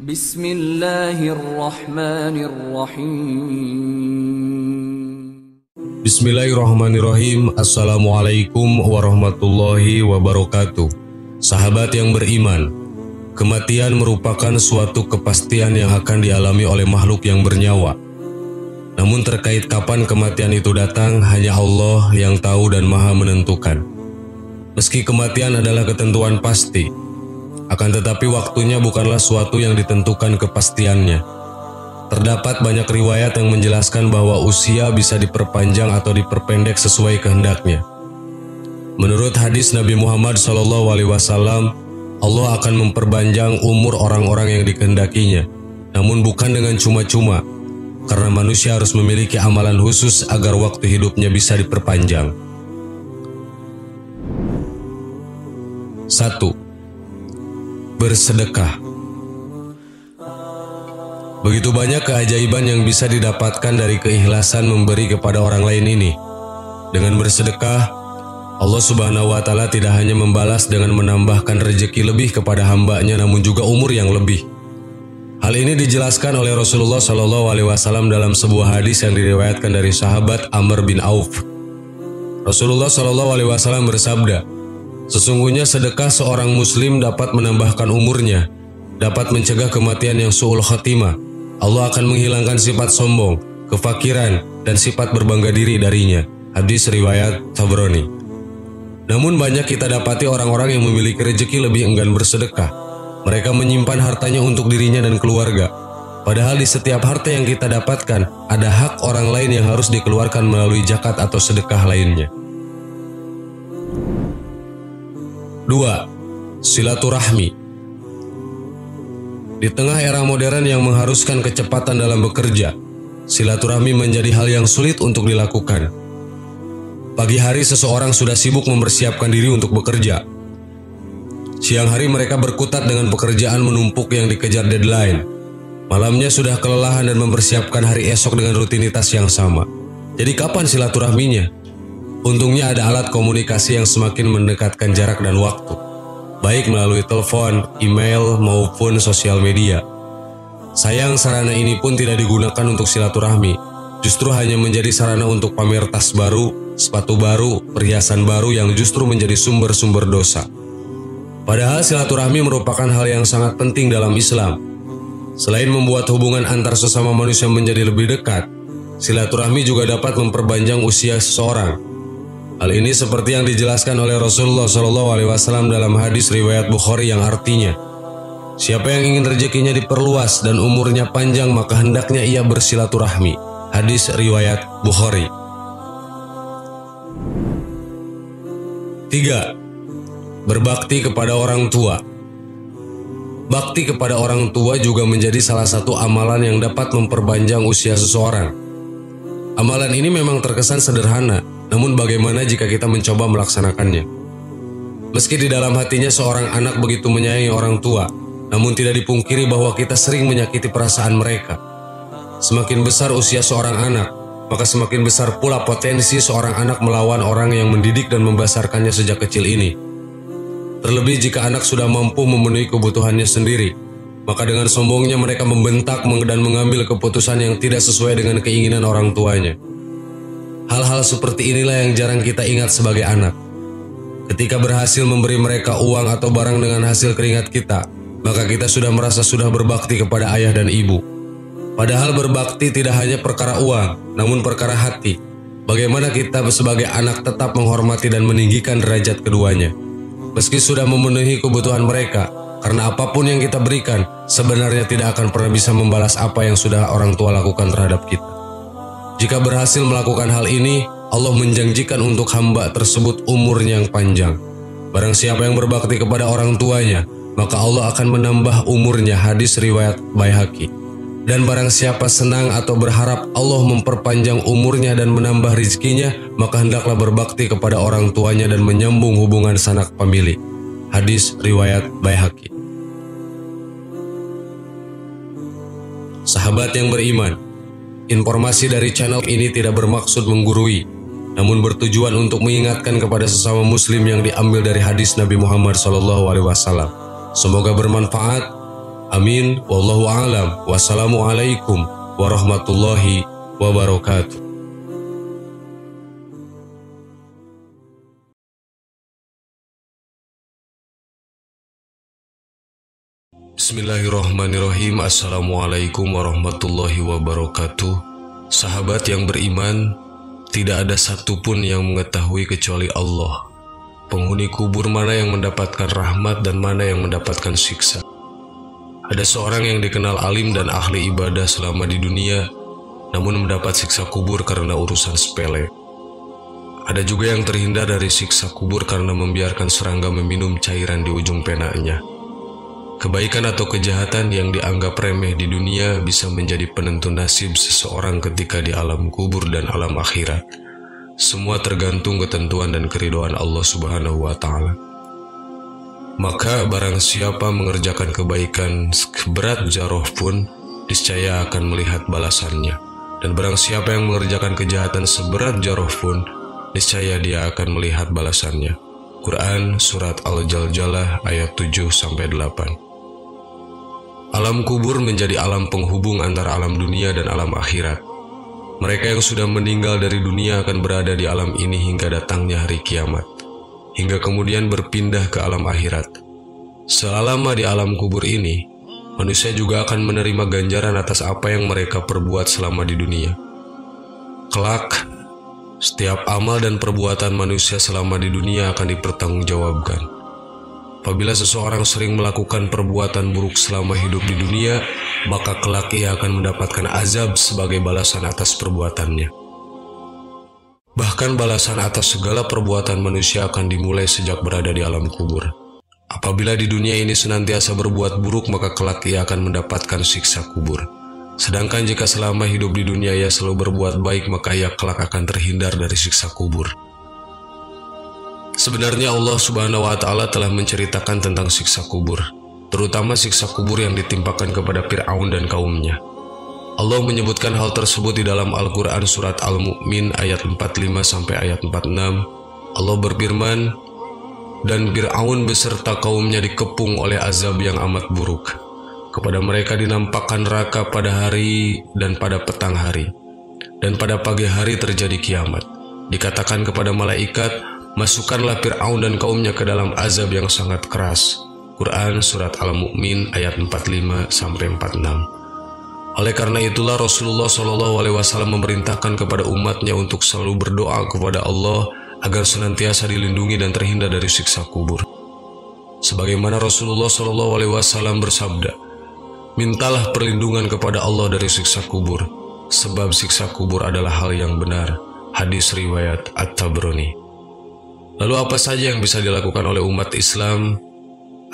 Bismillahirrahmanirrahim. Bismillahirrahmanirrahim. Assalamualaikum warahmatullahi wabarakatuh. Sahabat yang beriman, kematian merupakan suatu kepastian yang akan dialami oleh makhluk yang bernyawa. Namun terkait kapan kematian itu datang, hanya Allah yang tahu dan maha menentukan. Meski kematian adalah ketentuan pasti, akan tetapi waktunya bukanlah suatu yang ditentukan kepastiannya. Terdapat banyak riwayat yang menjelaskan bahwa usia bisa diperpanjang atau diperpendek sesuai kehendaknya. Menurut hadis Nabi Muhammad SAW, Allah akan memperpanjang umur orang-orang yang dikehendakinya, namun bukan dengan cuma-cuma, karena manusia harus memiliki amalan khusus agar waktu hidupnya bisa diperpanjang. 1. Bersedekah. Begitu banyak keajaiban yang bisa didapatkan dari keikhlasan memberi kepada orang lain ini. Dengan bersedekah, Allah Subhanahu wa Ta'ala tidak hanya membalas dengan menambahkan rezeki lebih kepada hambanya, namun juga umur yang lebih. Hal ini dijelaskan oleh Rasulullah SAW dalam sebuah hadis yang diriwayatkan dari sahabat Amr bin Auf. Rasulullah SAW bersabda, "Sesungguhnya sedekah seorang muslim dapat menambahkan umurnya, dapat mencegah kematian yang su'ul khatimah. Allah akan menghilangkan sifat sombong, kefakiran, dan sifat berbangga diri darinya." Hadis riwayat Tabrani. Namun banyak kita dapati orang-orang yang memiliki rezeki lebih enggan bersedekah. Mereka menyimpan hartanya untuk dirinya dan keluarga. Padahal di setiap harta yang kita dapatkan, ada hak orang lain yang harus dikeluarkan melalui zakat atau sedekah lainnya. 2. Silaturahmi. Di tengah era modern yang mengharuskan kecepatan dalam bekerja, silaturahmi menjadi hal yang sulit untuk dilakukan. Pagi hari seseorang sudah sibuk mempersiapkan diri untuk bekerja. Siang hari mereka berkutat dengan pekerjaan menumpuk yang dikejar deadline. Malamnya sudah kelelahan dan mempersiapkan hari esok dengan rutinitas yang sama. Jadi kapan silaturahminya? Untungnya ada alat komunikasi yang semakin mendekatkan jarak dan waktu, baik melalui telepon, email, maupun sosial media. Sayang, sarana ini pun tidak digunakan untuk silaturahmi, justru hanya menjadi sarana untuk pamer tas baru, sepatu baru, perhiasan baru yang justru menjadi sumber-sumber dosa. Padahal silaturahmi merupakan hal yang sangat penting dalam Islam. Selain membuat hubungan antar sesama manusia menjadi lebih dekat, silaturahmi juga dapat memperpanjang usia seseorang. Hal ini seperti yang dijelaskan oleh Rasulullah SAW dalam hadis riwayat Bukhari yang artinya, "Siapa yang ingin rezekinya diperluas dan umurnya panjang, maka hendaknya ia bersilaturahmi." Hadis riwayat Bukhari. 3. Berbakti kepada orang tua. Bakti kepada orang tua juga menjadi salah satu amalan yang dapat memperpanjang usia seseorang. Amalan ini memang terkesan sederhana, namun bagaimana jika kita mencoba melaksanakannya? Meski di dalam hatinya seorang anak begitu menyayangi orang tua, namun tidak dipungkiri bahwa kita sering menyakiti perasaan mereka. Semakin besar usia seorang anak, maka semakin besar pula potensi seorang anak melawan orang yang mendidik dan membesarkannya sejak kecil ini. Terlebih jika anak sudah mampu memenuhi kebutuhannya sendiri, maka dengan sombongnya mereka membentak dan mengambil keputusan yang tidak sesuai dengan keinginan orang tuanya. Hal-hal seperti inilah yang jarang kita ingat sebagai anak. Ketika berhasil memberi mereka uang atau barang dengan hasil keringat kita, maka kita sudah merasa sudah berbakti kepada ayah dan ibu. Padahal berbakti tidak hanya perkara uang, namun perkara hati. Bagaimana kita sebagai anak tetap menghormati dan meninggikan derajat keduanya. Meski sudah memenuhi kebutuhan mereka, karena apapun yang kita berikan, sebenarnya tidak akan pernah bisa membalas apa yang sudah orang tua lakukan terhadap kita. Jika berhasil melakukan hal ini, Allah menjanjikan untuk hamba tersebut umur yang panjang. Barang siapa yang berbakti kepada orang tuanya, maka Allah akan menambah umurnya. Hadis riwayat Baihaqi. Dan barang siapa senang atau berharap Allah memperpanjang umurnya dan menambah rezekinya, maka hendaklah berbakti kepada orang tuanya dan menyambung hubungan sanak famili. Hadis riwayat Baihaqi. Sahabat yang beriman, informasi dari channel ini tidak bermaksud menggurui, namun bertujuan untuk mengingatkan kepada sesama muslim yang diambil dari hadis Nabi Muhammad SAW. Semoga bermanfaat. Amin. Wallahu a'lam. Wassalamualaikum warahmatullahi wabarakatuh. Bismillahirrahmanirrahim. Assalamualaikum warahmatullahi wabarakatuh. Sahabat yang beriman, tidak ada satupun yang mengetahui kecuali Allah, penghuni kubur mana yang mendapatkan rahmat dan mana yang mendapatkan siksa. Ada seorang yang dikenal alim dan ahli ibadah selama di dunia, namun mendapat siksa kubur karena urusan sepele. Ada juga yang terhindar dari siksa kubur karena membiarkan serangga meminum cairan di ujung penanya. Kebaikan atau kejahatan yang dianggap remeh di dunia bisa menjadi penentu nasib seseorang ketika di alam kubur dan alam akhirat. Semua tergantung ketentuan dan keridhaan Allah Subhanahu wa Ta'ala. Maka barang siapa mengerjakan kebaikan seberat zarah pun, niscaya akan melihat balasannya. Dan barang siapa yang mengerjakan kejahatan seberat zarah pun, niscaya dia akan melihat balasannya. Quran Surat Al-Jaljalah ayat 7-8. Alam kubur menjadi alam penghubung antara alam dunia dan alam akhirat. Mereka yang sudah meninggal dari dunia akan berada di alam ini hingga datangnya hari kiamat, hingga kemudian berpindah ke alam akhirat. Selama di alam kubur ini, manusia juga akan menerima ganjaran atas apa yang mereka perbuat selama di dunia. Kelak, setiap amal dan perbuatan manusia selama di dunia akan dipertanggungjawabkan. Apabila seseorang sering melakukan perbuatan buruk selama hidup di dunia, maka kelak ia akan mendapatkan azab sebagai balasan atas perbuatannya. Bahkan balasan atas segala perbuatan manusia akan dimulai sejak berada di alam kubur. Apabila di dunia ini senantiasa berbuat buruk, maka kelak ia akan mendapatkan siksa kubur. Sedangkan jika selama hidup di dunia ia selalu berbuat baik, maka ia kelak akan terhindar dari siksa kubur. Sebenarnya Allah Subhanahu wa Ta'ala telah menceritakan tentang siksa kubur, terutama siksa kubur yang ditimpakan kepada Fir'aun dan kaumnya. Allah menyebutkan hal tersebut di dalam Al-Quran Surat Al-Mu'min ayat 45 sampai ayat 46. Allah berfirman, "Dan Fir'aun beserta kaumnya dikepung oleh azab yang amat buruk. Kepada mereka dinampakkan neraka pada hari dan pada petang hari, dan pada pagi hari terjadi kiamat. Dikatakan kepada malaikat, masukkanlah Fir'aun dan kaumnya ke dalam azab yang sangat keras." Quran Surat Al-Mu'min ayat 45-46. Oleh karena itulah Rasulullah SAW memerintahkan kepada umatnya untuk selalu berdoa kepada Allah agar senantiasa dilindungi dan terhindar dari siksa kubur. Sebagaimana Rasulullah SAW bersabda, "Mintalah perlindungan kepada Allah dari siksa kubur, sebab siksa kubur adalah hal yang benar." Hadis riwayat At-Tabrani. Lalu apa saja yang bisa dilakukan oleh umat Islam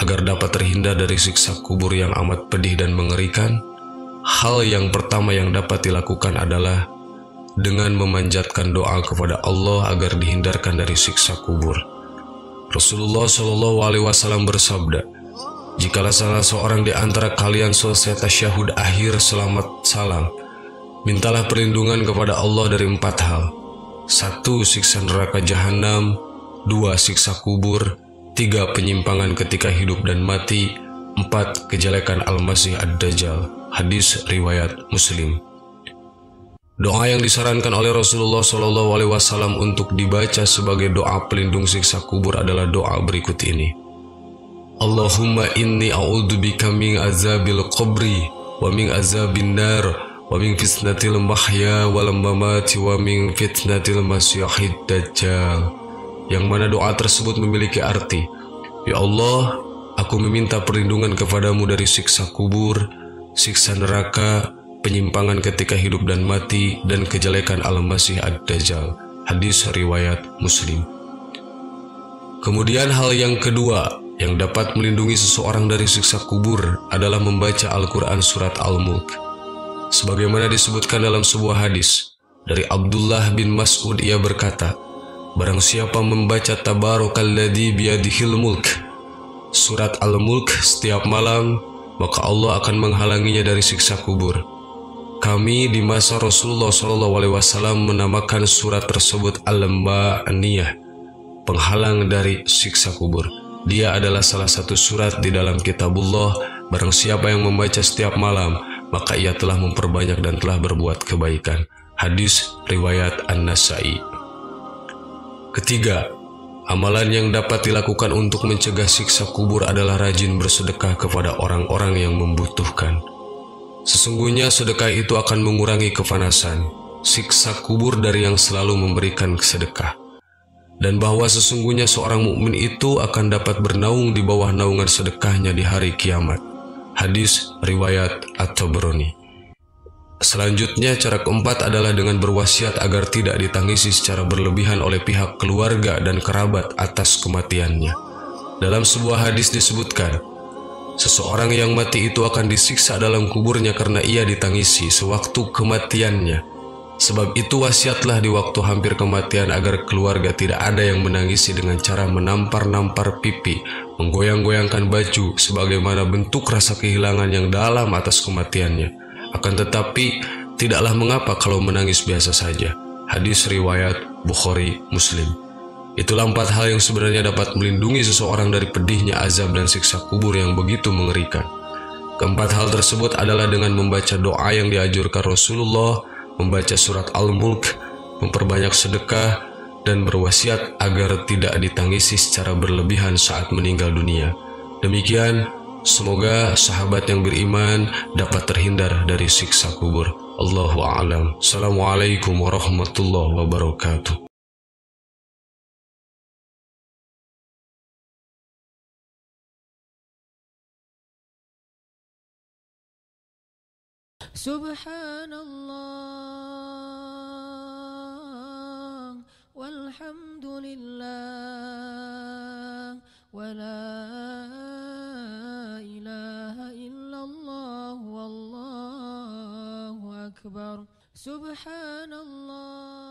agar dapat terhindar dari siksa kubur yang amat pedih dan mengerikan? Hal yang pertama yang dapat dilakukan adalah dengan memanjatkan doa kepada Allah agar dihindarkan dari siksa kubur. Rasulullah SAW bersabda, "Jikalau salah seorang di antara kalian selesai tasyahud akhir selamat salam, mintalah perlindungan kepada Allah dari 4 hal. 1. Siksa neraka jahanam. 2. Siksa kubur. 3. Penyimpangan ketika hidup dan mati. 4. Kejelekan Al-Masih Ad-Dajjal." Hadis riwayat Muslim. Doa yang disarankan oleh Rasulullah SAW untuk dibaca sebagai doa pelindung siksa kubur adalah doa berikut ini. Allahumma inni a'udzubika min azabil qabri wa min azabin nar wa min fitnatil mahya wal mamati wa min fitnatil masyihid dajjal. Yang mana doa tersebut memiliki arti, "Ya Allah, aku meminta perlindungan kepadamu dari siksa kubur, siksa neraka, penyimpangan ketika hidup dan mati, dan kejelekan Al-Masih Ad-Dajjal." Hadis riwayat Muslim. Kemudian hal yang kedua yang dapat melindungi seseorang dari siksa kubur adalah membaca Al-Quran Surat Al-Mulk. Sebagaimana disebutkan dalam sebuah hadis dari Abdullah bin Mas'ud, ia berkata, "Barang siapa membaca Tabarakalladzi biyadihil mulk, Surat Al-Mulk setiap malam, maka Allah akan menghalanginya dari siksa kubur." Kami di masa Rasulullah SAW menamakan surat tersebut Al-Ma'aniyah, penghalang dari siksa kubur. Dia adalah salah satu surat di dalam kitabullah Barang siapa yang membaca setiap malam, maka ia telah memperbanyak dan telah berbuat kebaikan. Hadis riwayat An-Nasai. Ketiga, amalan yang dapat dilakukan untuk mencegah siksa kubur adalah rajin bersedekah kepada orang-orang yang membutuhkan. Sesungguhnya sedekah itu akan mengurangi kepanasan, siksa kubur dari yang selalu memberikan sedekah. Dan bahwa sesungguhnya seorang mukmin itu akan dapat bernaung di bawah naungan sedekahnya di hari kiamat. Hadis riwayat At-Tabrani. Selanjutnya, cara keempat adalah dengan berwasiat agar tidak ditangisi secara berlebihan oleh pihak keluarga dan kerabat atas kematiannya. Dalam sebuah hadis disebutkan, seseorang yang mati itu akan disiksa dalam kuburnya karena ia ditangisi sewaktu kematiannya. Sebab itu wasiatlah di waktu hampir kematian agar keluarga tidak ada yang menangisi dengan cara menampar-nampar pipi, menggoyang-goyangkan baju sebagaimana bentuk rasa kehilangan yang dalam atas kematiannya. Akan tetapi tidaklah mengapa kalau menangis biasa saja. Hadis riwayat Bukhari Muslim. Itulah 4 hal yang sebenarnya dapat melindungi seseorang dari pedihnya azab dan siksa kubur yang begitu mengerikan. Keempat hal tersebut adalah dengan membaca doa yang dianjurkan Rasulullah, membaca surat Al-Mulk, memperbanyak sedekah, dan berwasiat agar tidak ditangisi secara berlebihan saat meninggal dunia. Demikian, semoga sahabat yang beriman dapat terhindar dari siksa kubur. Allahu a'lam. Assalamualaikum warahmatullahi wabarakatuh. Subhanallah walhamdulillah wa la ilaha illallah wallahu akbar. Subhanallah